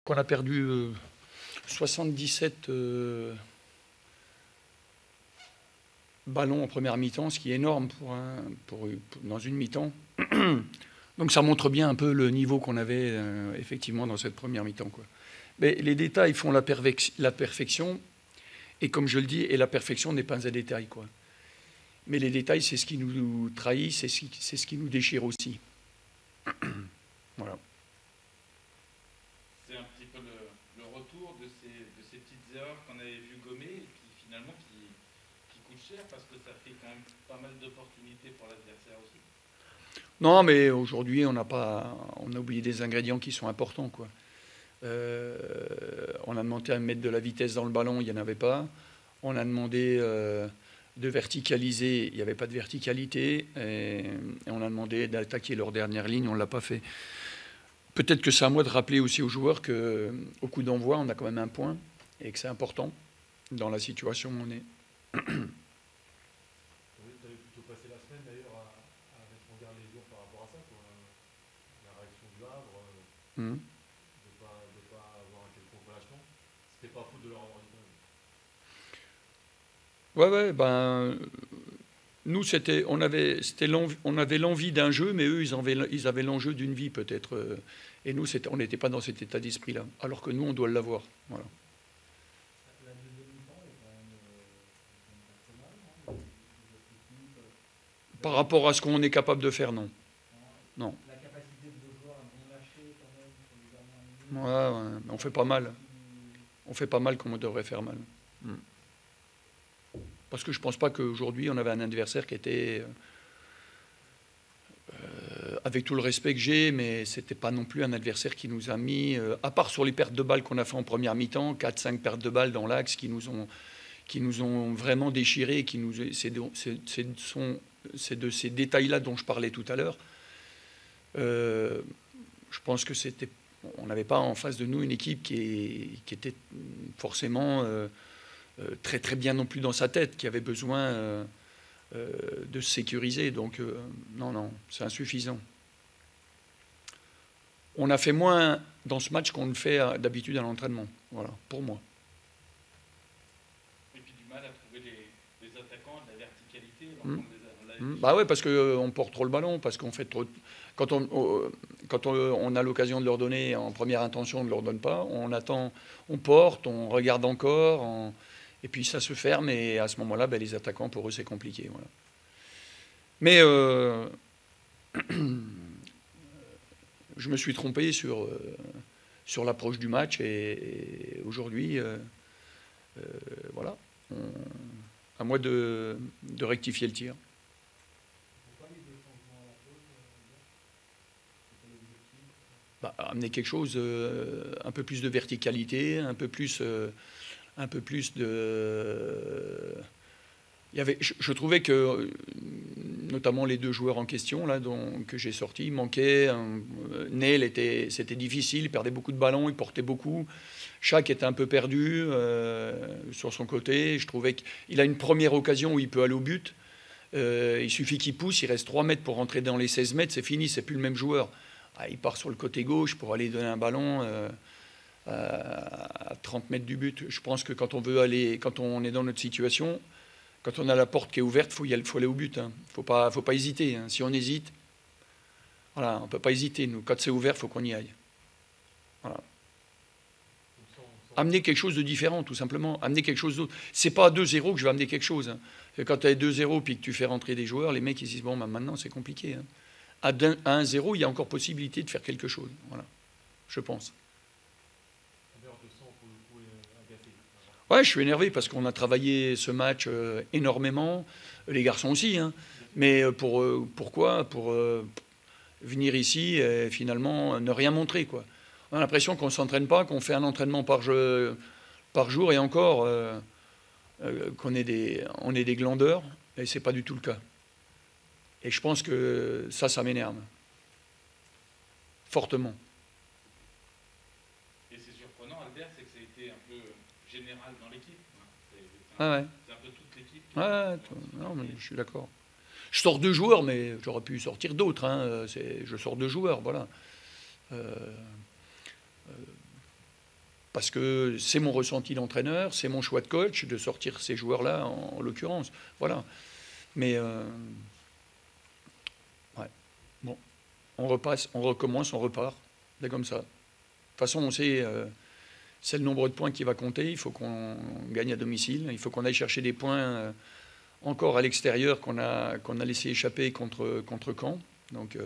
qu'on a perdu 77 ballons en première mi-temps, ce qui est énorme dans une mi-temps. Donc ça montre bien un peu le niveau qu'on avait effectivement dans cette première mi-temps, quoi. Mais les détails font la perfection, et comme je le dis, et la perfection n'est pas un détail, quoi. Mais les détails, c'est ce qui nous trahit, c'est ce qui nous déchire aussi. Voilà. C'est un petit peu le retour de ces petites erreurs qu'on avait vu gommer et puis finalement qui coûtent cher parce que ça fait quand même pas mal d'opportunités pour l'adversaire aussi. Non, mais aujourd'hui, on a oublié des ingrédients qui sont importants, quoi. On a demandé à mettre de la vitesse dans le ballon, il n'y en avait pas. On a demandé de verticaliser, il n'y avait pas de verticalité. Et on a demandé d'attaquer leur dernière ligne, on ne l'a pas fait. Peut-être que c'est à moi de rappeler aussi aux joueurs qu'au coup d'envoi, on a quand même un point et que c'est important dans la situation où on est. Vous avez plutôt passé la semaine d'ailleurs à mettre en garde les joueurs par rapport à ça, quoi. La réaction du Havre, de ne pas avoir un quelconque relâchement. C'était pas faute de leur avoir dit quand même. Ouais, ben, nous, on avait l'envie d'un jeu, mais eux, ils avaient l'enjeu d'une vie peut-être. Et nous, on n'était pas dans cet état d'esprit-là, alors que nous, on doit l'avoir. Voilà. La deuxième mi-temps est quand même pas mal, Par rapport à ce qu'on est capable de faire, non. Non. La capacité de vos joueurs à bien lâcher quand même sur les dernières minutes. Ouais, on fait pas mal. On fait pas mal comme on devrait faire mal. Parce que je ne pense pas qu'aujourd'hui, on avait un adversaire qui était, avec tout le respect que j'ai, mais ce n'était pas non plus un adversaire qui nous a mis, à part sur les pertes de balles qu'on a fait en première mi-temps, 4-5 pertes de balles dans l'axe qui nous ont vraiment déchirés. C'est de ces détails-là dont je parlais tout à l'heure. Je pense que on n'avait pas en face de nous une équipe qui était forcément très très bien non plus dans sa tête, qui avait besoin de se sécuriser. Donc non, c'est insuffisant. On a fait moins dans ce match qu'on le fait d'habitude à l'entraînement. Voilà, pour moi. Et puis du mal à trouver les attaquants, de la verticalité. Bah ouais, parce qu'on porte trop le ballon, parce qu'on fait trop. Quand on a l'occasion de leur donner en première intention, on ne leur donne pas. On attend, on porte, on regarde encore. Et puis ça se ferme, et à ce moment-là, ben, les attaquants, pour eux, c'est compliqué. Voilà. Mais je me suis trompé sur l'approche du match, et aujourd'hui, voilà, à moi de rectifier le tir. Pourquoi les deux changements à la pause c'était l'objectif? Bah, amener quelque chose, un peu plus de verticalité, un peu plus de... Je trouvais que, notamment les deux joueurs en question là, que j'ai sortis, il manquait. Neil, c'était difficile, il perdait beaucoup de ballons, il portait beaucoup. Shaq était un peu perdu sur son côté. Je trouvais qu'il a une première occasion où il peut aller au but. Il suffit qu'il pousse, il reste 3 mètres pour rentrer dans les 16 mètres, c'est fini, c'est plus le même joueur. Il part sur le côté gauche pour aller donner un ballon à 30 mètres du but. Je pense que quand on est dans notre situation, quand on a la porte qui est ouverte, faut aller au but. Faut pas hésiter. Si on hésite, voilà, on peut pas hésiter. Nous, quand c'est ouvert, faut qu'on y aille. Voilà. Amener quelque chose de différent, tout simplement. Amener quelque chose d'autre. C'est pas à 2-0 que je vais amener quelque chose. Quand tu as 2-0 puis que tu fais rentrer des joueurs, les mecs ils disent bon, maintenant c'est compliqué. À 1-0, il y a encore possibilité de faire quelque chose. Voilà, je pense. Ouais, je suis énervé parce qu'on a travaillé ce match énormément, les garçons aussi. Mais pourquoi? Pour venir ici et finalement ne rien montrer, quoi. On a l'impression qu'on ne s'entraîne pas, qu'on fait un entraînement par jour, et encore qu'on est des glandeurs, et ce n'est pas du tout le cas. Et je pense que ça m'énerve. Fortement. Et c'est surprenant, Albert, c'est que ça a été un peu général dans l'équipe. C'est un peu toute l'équipe. Non, mais je suis d'accord. Je sors 2 joueurs, mais j'aurais pu sortir d'autres. Je sors 2 joueurs, voilà. parce que c'est mon ressenti d'entraîneur, c'est mon choix de coach de sortir ces joueurs-là, en l'occurrence. Voilà. Mais ouais. Bon, on repasse, on recommence, on repart. C'est comme ça. De toute façon, on sait, c'est le nombre de points qui va compter. Il faut qu'on gagne à domicile. Il faut qu'on aille chercher des points encore à l'extérieur qu'on a laissé échapper contre Caen. Donc